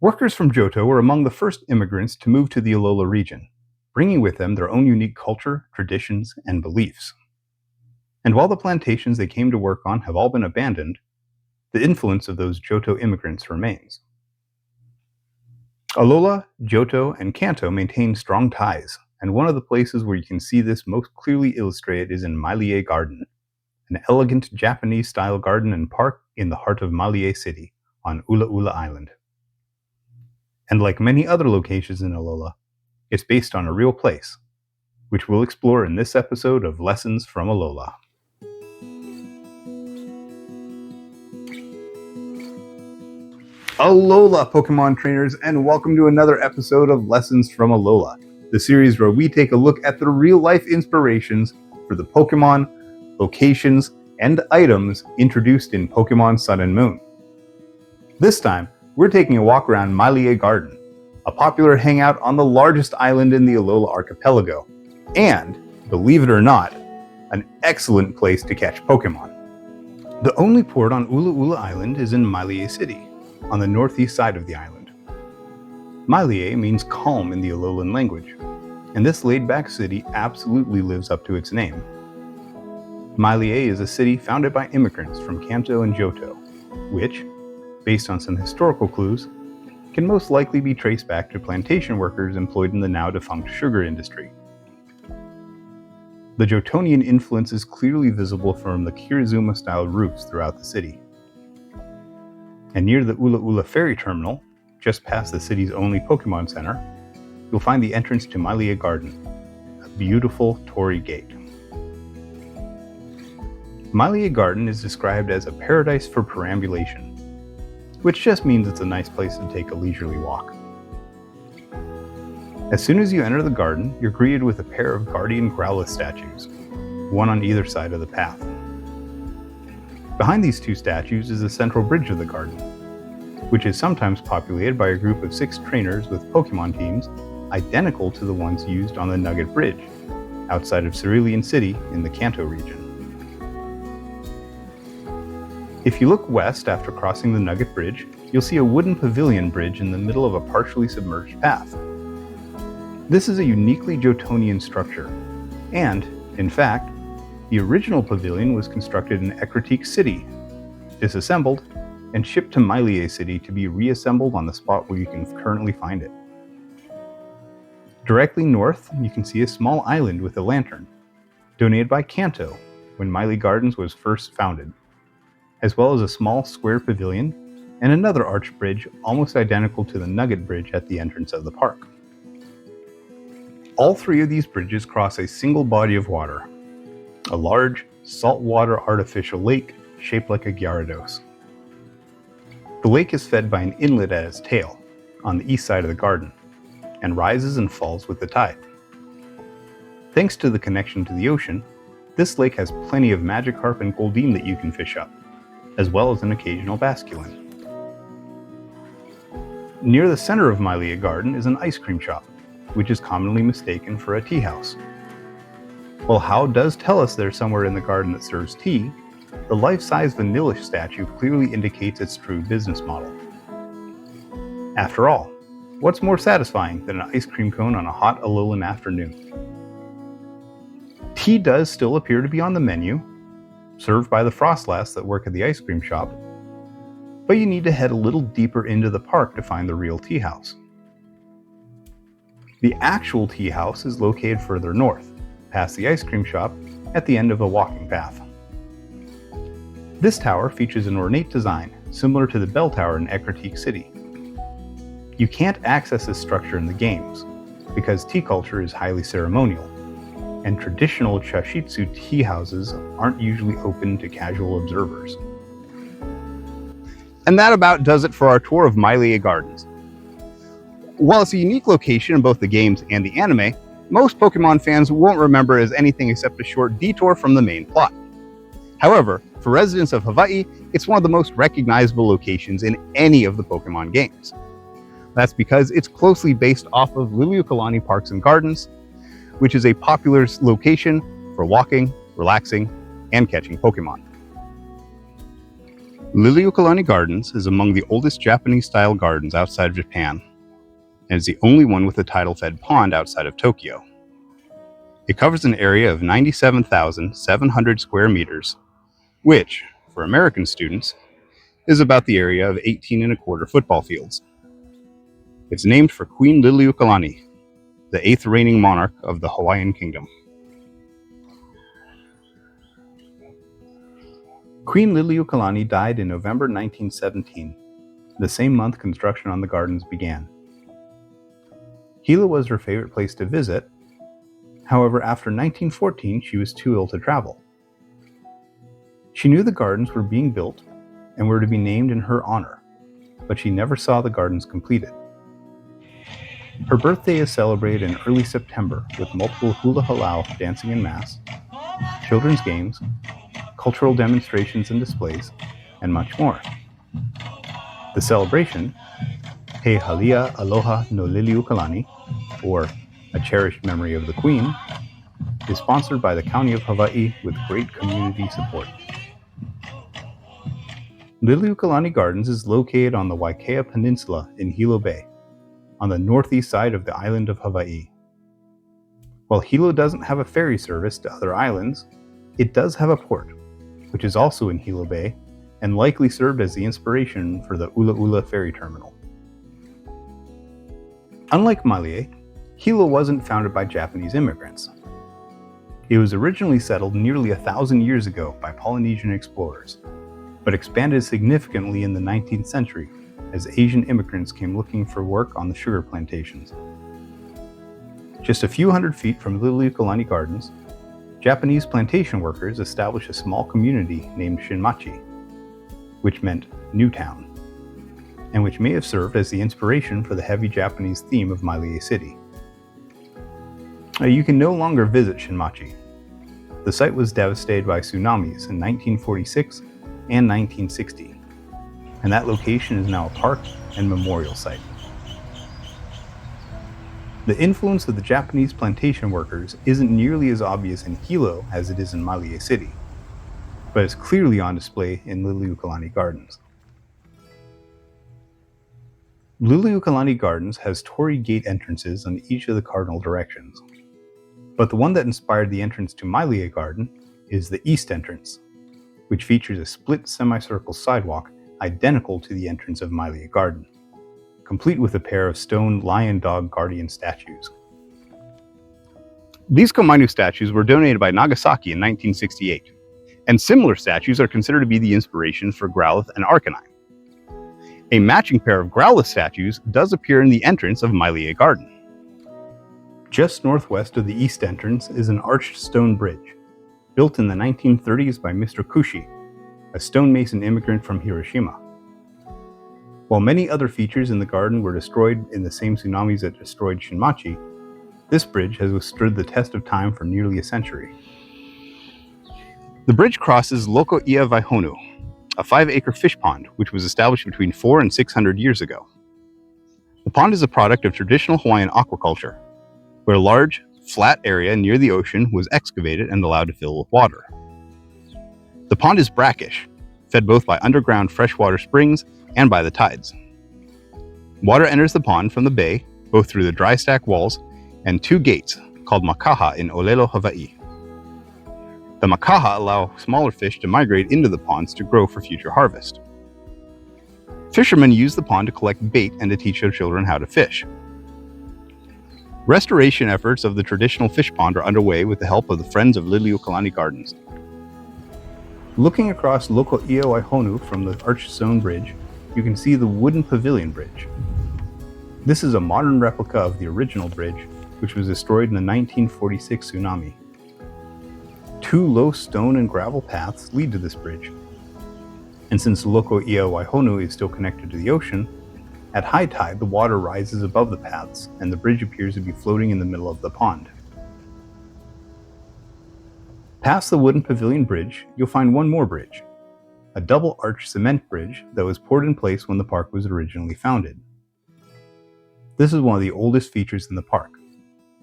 Workers from Johto were among the first immigrants to move to the Alola region, bringing with them their own unique culture, traditions, and beliefs. And while the plantations they came to work on have all been abandoned, the influence of those Johto immigrants remains. Alola, Johto, and Kanto maintain strong ties, and one of the places where you can see this most clearly illustrated is in Malie Garden, an elegant Japanese-style garden and park in the heart of Malie City on Ulaʻula Island. And like many other locations in Alola, it's based on a real place, which we'll explore in this episode of Lessons from Alola. Alola, Pokemon trainers, and welcome to another episode of Lessons from Alola, the series where we take a look at the real-life inspirations for the Pokemon, locations, and items introduced in Pokemon Sun and Moon. This time, we're taking a walk around Malie Garden, a popular hangout on the largest island in the Alola archipelago, and, believe it or not, an excellent place to catch Pokemon. The only port on Ulaʻula Island is in Malie City, on the northeast side of the island. Malie means calm in the Alolan language, and this laid-back city absolutely lives up to its name. Malie is a city founded by immigrants from Kanto and Johto, which, based on some historical clues, can most likely be traced back to plantation workers employed in the now-defunct sugar industry. The Johtonian influence is clearly visible from the Kirizuma-style roofs throughout the city. And near the Ulaʻula Ferry Terminal, just past the city's only Pokemon Center, you'll find the entrance to Malie Garden, a beautiful torii gate. Malie Garden is described as a paradise for perambulation, which just means it's a nice place to take a leisurely walk. As soon as you enter the garden, you're greeted with a pair of guardian Growlithe statues, one on either side of the path. Behind these two statues is the central bridge of the garden, which is sometimes populated by a group of 6 trainers with Pokemon teams identical to the ones used on the Nugget Bridge, outside of Cerulean City in the Kanto region. If you look west after crossing the Nugget Bridge, you'll see a wooden pavilion bridge in the middle of a partially submerged path. This is a uniquely Johtonian structure, and, in fact, the original pavilion was constructed in Ecruteak City, disassembled, and shipped to Malie City to be reassembled on the spot where you can currently find it. Directly north, you can see a small island with a lantern, donated by Kanto when Malie Gardens was first founded, as well as a small square pavilion and another arched bridge almost identical to the Nugget Bridge at the entrance of the park. All 3 of these bridges cross a single body of water, a large, saltwater artificial lake shaped like a Gyarados. The lake is fed by an inlet at its tail, on the east side of the garden, and rises and falls with the tide. Thanks to the connection to the ocean, this lake has plenty of Magikarp and Goldeen that you can fish up, as well as an occasional Basculin. Near the center of Malie Garden is an ice cream shop, which is commonly mistaken for a tea house. While How does tell us there's somewhere in the garden that serves tea, the life-size Vanillish statue clearly indicates its true business model. After all, what's more satisfying than an ice cream cone on a hot Alolan afternoon? Tea does still appear to be on the menu, served by the Frostlass that work at the ice cream shop, but you need to head a little deeper into the park to find the real tea house. The actual tea house is located further north, past the ice cream shop, at the end of a walking path. This tower features an ornate design similar to the bell tower in Ecruteak City. You can't access this structure in the games, because tea culture is highly ceremonial, and traditional Chashitsu tea houses aren't usually open to casual observers. And that about does it for our tour of Malie Gardens. While it's a unique location in both the games and the anime, most Pokemon fans won't remember it as anything except a short detour from the main plot. However, for residents of Hawaiʻi, it's one of the most recognizable locations in any of the Pokemon games. That's because it's closely based off of Liliʻuokalani Parks and Gardens, which is a popular location for walking, relaxing, and catching Pokemon. Liliʻuokalani Gardens is among the oldest Japanese-style gardens outside of Japan, and is the only one with a tidal-fed pond outside of Tokyo. It covers an area of 97,700 square meters, which, for American students, is about the area of 18 1/4 football fields. It's named for Queen Liliʻuokalani, the 8th reigning monarch of the Hawaiian Kingdom. Queen Liliʻuokalani died in November 1917, the same month construction on the gardens began. Hilo was her favorite place to visit. However, after 1914, she was too ill to travel. She knew the gardens were being built and were to be named in her honor, but she never saw the gardens completed. Her birthday is celebrated in early September with multiple hula halau dancing and mass, children's games, cultural demonstrations and displays, and much more. The celebration, He Halia Aloha no Liliʻuokalani, or A Cherished Memory of the Queen, is sponsored by the County of Hawaiʻi with great community support. Liliʻuokalani Gardens is located on the Waikea Peninsula in Hilo Bay, on the northeast side of the island of Hawaiʻi. While Hilo doesn't have a ferry service to other islands, it does have a port, which is also in Hilo Bay, and likely served as the inspiration for the Ulaʻula ferry terminal. Unlike Malie, Hilo wasn't founded by Japanese immigrants. It was originally settled nearly 1,000 years ago by Polynesian explorers, but expanded significantly in the 19th century as Asian immigrants came looking for work on the sugar plantations. Just a few hundred feet from Liliʻuokalani Gardens, Japanese plantation workers established a small community named Shinmachi, which meant New Town, and which may have served as the inspiration for the heavy Japanese theme of Malie City. You can no longer visit Shinmachi. The site was devastated by tsunamis in 1946 and 1960, and that location is now a park and memorial site. The influence of the Japanese plantation workers isn't nearly as obvious in Hilo as it is in Malie City, but is clearly on display in Liliʻuokalani Gardens. Liliʻuokalani Gardens has torii gate entrances on each of the cardinal directions, but the one that inspired the entrance to Malie Garden is the east entrance, which features a split semicircle sidewalk identical to the entrance of Malie Garden, complete with a pair of stone lion-dog guardian statues. These Komainu statues were donated by Nagasaki in 1968, and similar statues are considered to be the inspiration for Growlithe and Arcanine. A matching pair of Growlithe statues does appear in the entrance of Malie Garden. Just northwest of the east entrance is an arched stone bridge, built in the 1930s by Mr. Kushi, a stonemason immigrant from Hiroshima. While many other features in the garden were destroyed in the same tsunamis that destroyed Shinmachi, this bridge has withstood the test of time for nearly a century. The bridge crosses Lokoʻia Waihonu, a 5-acre fish pond which was established between 400 and 600 years ago. The pond is a product of traditional Hawaiian aquaculture, where a large, flat area near the ocean was excavated and allowed to fill with water. The pond is brackish, fed both by underground freshwater springs and by the tides. Water enters the pond from the bay, both through the dry stack walls and 2 gates called makaha in Olelo, Hawaiʻi. The makaha allow smaller fish to migrate into the ponds to grow for future harvest. Fishermen use the pond to collect bait and to teach their children how to fish. Restoration efforts of the traditional fish pond are underway with the help of the Friends of Liliʻuokalani Gardens. Looking across Lokoʻia Waihonu from the arched stone bridge, you can see the wooden pavilion bridge. This is a modern replica of the original bridge, which was destroyed in the 1946 tsunami. 2 low stone and gravel paths lead to this bridge. And since Lokoʻia Waihonu is still connected to the ocean, at high tide the water rises above the paths and the bridge appears to be floating in the middle of the pond. Past the wooden pavilion bridge, you'll find one more bridge, a double-arched cement bridge that was poured in place when the park was originally founded. This is one of the oldest features in the park,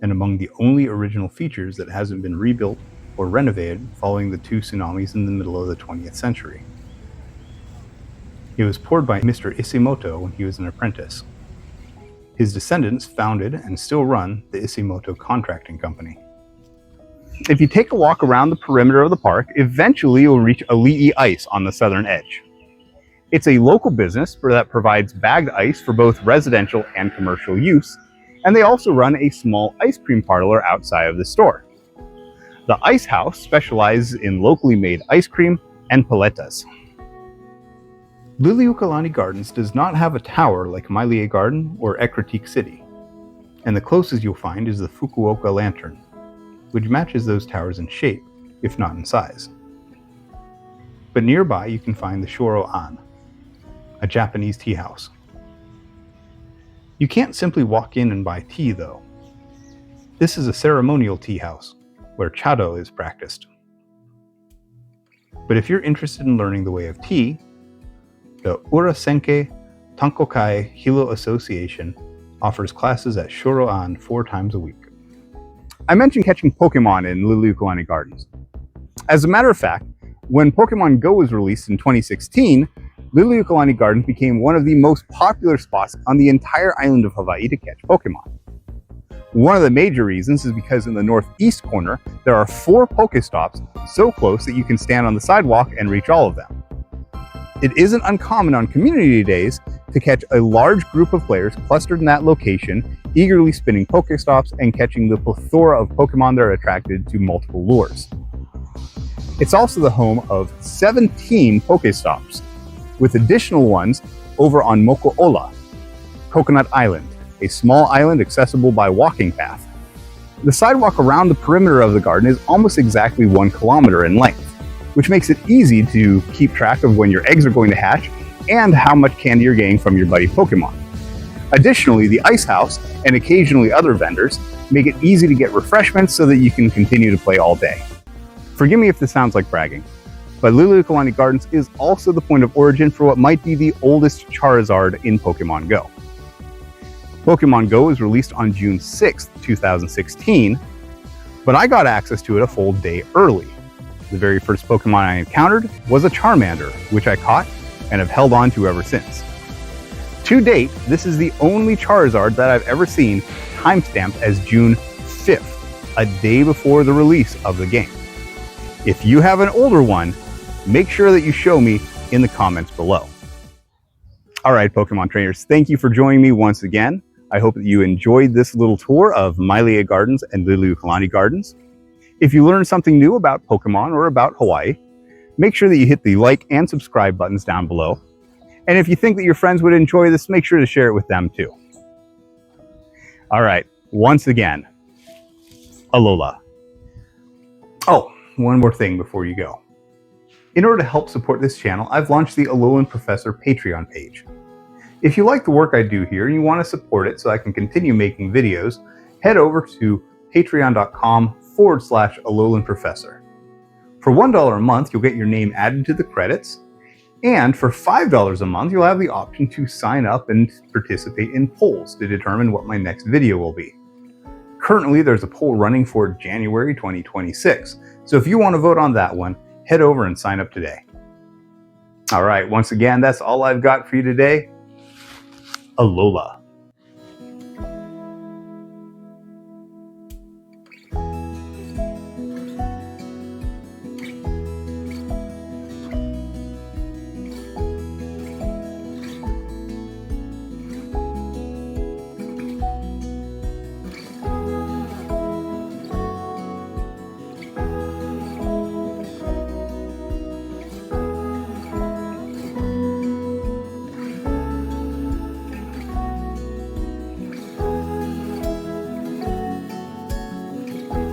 and among the only original features that hasn't been rebuilt or renovated following the 2 tsunamis in the middle of the 20th century. It was poured by Mr. Isimoto when he was an apprentice. His descendants founded and still run the Isimoto Contracting Company. If you take a walk around the perimeter of the park, eventually you'll reach Ali'i Ice on the southern edge. It's a local business that provides bagged ice for both residential and commercial use, and they also run a small ice cream parlor outside of the store. The Ice House specializes in locally made ice cream and paletas. Liliʻuokalani Gardens does not have a tower like Malie Garden or Ekritique City, and the closest you'll find is the Fukuoka Lantern, which matches those towers in shape, if not in size. But nearby you can find the Shoro-an, a Japanese tea house. You can't simply walk in and buy tea though. This is a ceremonial tea house, where chado is practiced. But if you're interested in learning the way of tea, the Urasenke Tankokai Hilo Association offers classes at Shoro-an 4 times a week. I mentioned catching Pokemon in Liliʻuokalani Gardens. As a matter of fact, when Pokémon Go was released in 2016, Liliʻuokalani Gardens became one of the most popular spots on the entire island of Hawaiʻi to catch Pokemon. One of the major reasons is because in the northeast corner, there are 4 Pokestops so close that you can stand on the sidewalk and reach all of them. It isn't uncommon on community days to catch a large group of players clustered in that location, eagerly spinning Pokestops and catching the plethora of Pokemon that are attracted to multiple lures. It's also the home of 17 Pokestops, with additional ones over on Moko'ola, Coconut Island, a small island accessible by walking path. The sidewalk around the perimeter of the garden is almost exactly 1 kilometer in length, which makes it easy to keep track of when your eggs are going to hatch and how much candy you're getting from your buddy Pokemon. Additionally, the Ice House and occasionally other vendors make it easy to get refreshments so that you can continue to play all day. Forgive me if this sounds like bragging, but Liliʻuokalani Gardens is also the point of origin for what might be the oldest Charizard in Pokemon Go. Pokemon Go was released on June 6, 2016, but I got access to it a full day early. The very first Pokemon I encountered was a Charmander, which I caught and have held on to ever since. To date, this is the only Charizard that I've ever seen timestamped as June 5th, a day before the release of the game. If you have an older one, make sure that you show me in the comments below. Alright, Pokemon trainers, thank you for joining me once again. I hope that you enjoyed this little tour of Malie Gardens and Liliʻuokalani Gardens. If you learned something new about Pokemon or about Hawaii, make sure that you hit the like and subscribe buttons down below. And if you think that your friends would enjoy this, make sure to share it with them too. Alright, once again, Alola. Oh, one more thing before you go. In order to help support this channel, I've launched the Alolan Professor Patreon page. If you like the work I do here and you want to support it so I can continue making videos, head over to patreon.com/Alolan Professor. For $1 a month, you'll get your name added to the credits, and for $5 a month, you'll have the option to sign up and participate in polls to determine what my next video will be. Currently, there's a poll running for January 2026, so if you want to vote on that one, head over and sign up today. Alright, once again, that's all I've got for you today. Alola.